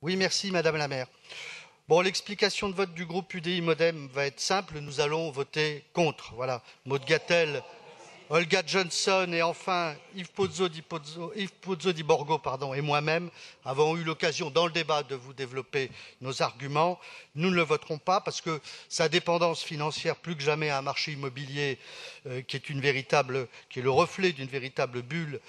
Oui, merci Madame la maire. Bon, l'explication de vote du groupe UDI Modem va être simple. Nous allons voter contre. Voilà. Maud Gattel, Olga Johnson et enfin Yves Pozzo di Borgo et moi-même avons eu l'occasion dans le débat de vous développer nos arguments. Nous ne le voterons pas parce que sa dépendance financière plus que jamais à un marché immobilier qui est le reflet d'une véritable bulle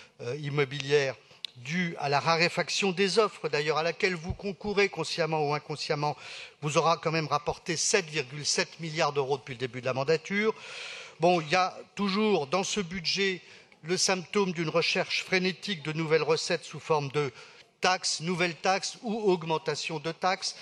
immobilière due à la raréfaction des offres, d'ailleurs à laquelle vous concourez consciemment ou inconsciemment, vous aura quand même rapporté 7,7 milliards d'euros depuis le début de la mandature. Bon, il y a toujours dans ce budget le symptôme d'une recherche frénétique de nouvelles recettes sous forme de taxes, nouvelles taxes ou augmentation de taxes.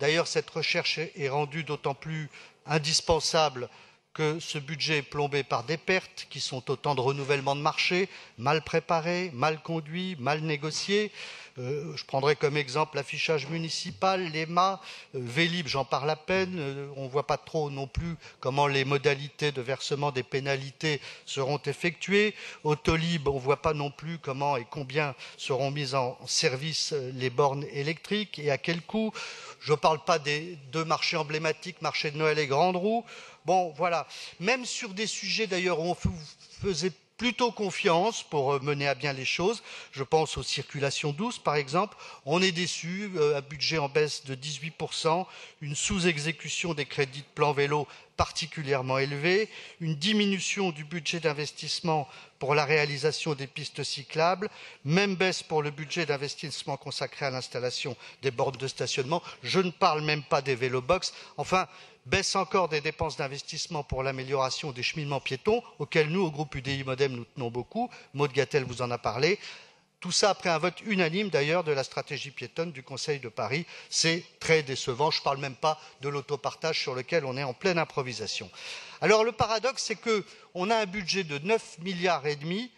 D'ailleurs, cette recherche est rendue d'autant plus indispensable que ce budget est plombé par des pertes qui sont autant de renouvellements de marché, mal préparés, mal conduits, mal négociés. Je prendrai comme exemple l'affichage municipal, l'EMA, Vélib, j'en parle à peine. On ne voit pas trop non plus comment les modalités de versement des pénalités seront effectuées. Autolib, on ne voit pas non plus comment et combien seront mises en service les bornes électriques et à quel coût. Je ne parle pas des deux marchés emblématiques, marché de Noël et Grande Roue. Bon, voilà. Même sur des sujets d'ailleurs où on faisait plutôt confiance pour mener à bien les choses, je pense aux circulations douces par exemple, on est déçu, un budget en baisse de 18%, une sous-exécution des crédits de plan vélo particulièrement élevée, une diminution du budget d'investissement pour la réalisation des pistes cyclables, même baisse pour le budget d'investissement consacré à l'installation des bornes de stationnement, je ne parle même pas des vélobox, enfin, baisse encore des dépenses d'investissement pour l'amélioration des cheminements piétons, auxquels nous, au groupe UDI Modem, nous tenons beaucoup. Maud Gattel vous en a parlé. Tout ça après un vote unanime d'ailleurs de la stratégie piétonne du Conseil de Paris. C'est très décevant. Je ne parle même pas de l'autopartage sur lequel on est en pleine improvisation. Alors le paradoxe, c'est qu'on a un budget de 9 milliards et demi.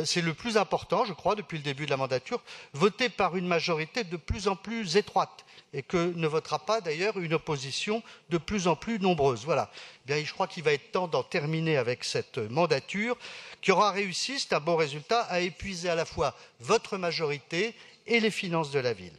C'est le plus important, je crois, depuis le début de la mandature, voté par une majorité de plus en plus étroite et que ne votera pas d'ailleurs une opposition de plus en plus nombreuse. Voilà. Bien, je crois qu'il va être temps d'en terminer avec cette mandature qui aura réussi, c'est un bon résultat, à épuiser à la fois votre majorité et les finances de la ville.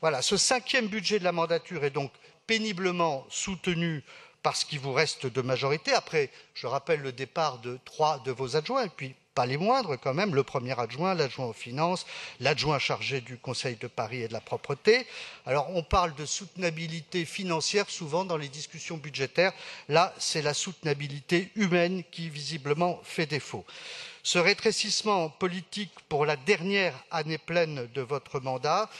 Voilà, ce 5e budget de la mandature est donc péniblement soutenu par ce qui vous reste de majorité. Après, je rappelle le départ de 3 de vos adjoints, et puis pas les moindres quand même, le premier adjoint, l'adjoint aux finances, l'adjoint chargé du Conseil de Paris et de la propreté. Alors on parle de soutenabilité financière souvent dans les discussions budgétaires. Là, c'est la soutenabilité humaine qui visiblement fait défaut. Ce rétrécissement politique pour la dernière année pleine de votre mandat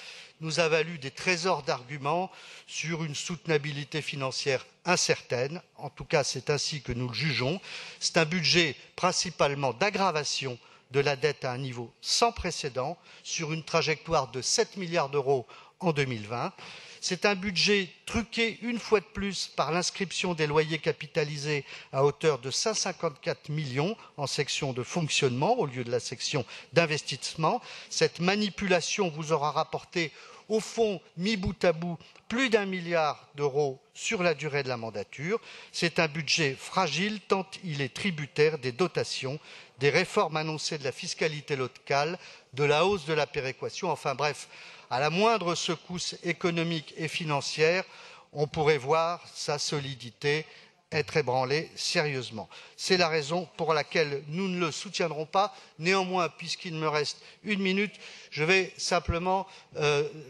nous a valu des trésors d'arguments sur une soutenabilité financière incertaine. En tout cas, c'est ainsi que nous le jugeons. C'est un budget principalement d'aggravation de la dette à un niveau sans précédent, sur une trajectoire de 7 milliards d'euros en 2020. C'est un budget truqué une fois de plus par l'inscription des loyers capitalisés à hauteur de 154 millions en section de fonctionnement au lieu de la section d'investissement. Cette manipulation vous aura rapporté au fond, mis bout à bout, plus d'1 milliard d'euros sur la durée de la mandature. C'est un budget fragile tant il est tributaire des dotations, des réformes annoncées de la fiscalité locale, de la hausse de la péréquation, enfin bref, à la moindre secousse économique et financière, on pourrait voir sa solidité être ébranlée sérieusement. C'est la raison pour laquelle nous ne le soutiendrons pas. Néanmoins, puisqu'il me reste 1 minute, je vais simplement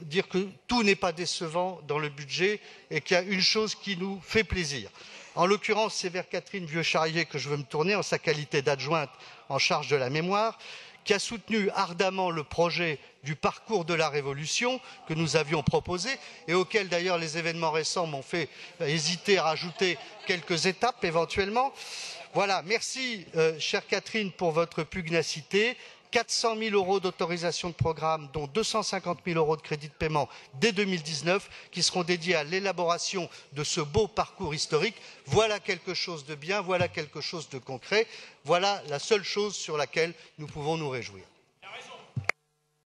dire que tout n'est pas décevant dans le budget et qu'il y a une chose qui nous fait plaisir. En l'occurrence, c'est vers Catherine Vieux-Charrier que je veux me tourner en sa qualité d'adjointe en charge de la mémoire, qui a soutenu ardemment le projet du parcours de la Révolution que nous avions proposé et auquel d'ailleurs les événements récents m'ont fait hésiter à rajouter quelques étapes éventuellement. Voilà, merci chère Catherine pour votre pugnacité. 400 000 euros d'autorisation de programme, dont 250 000 euros de crédit de paiement dès 2019, qui seront dédiés à l'élaboration de ce beau parcours historique. Voilà quelque chose de bien, voilà quelque chose de concret, voilà la seule chose sur laquelle nous pouvons nous réjouir.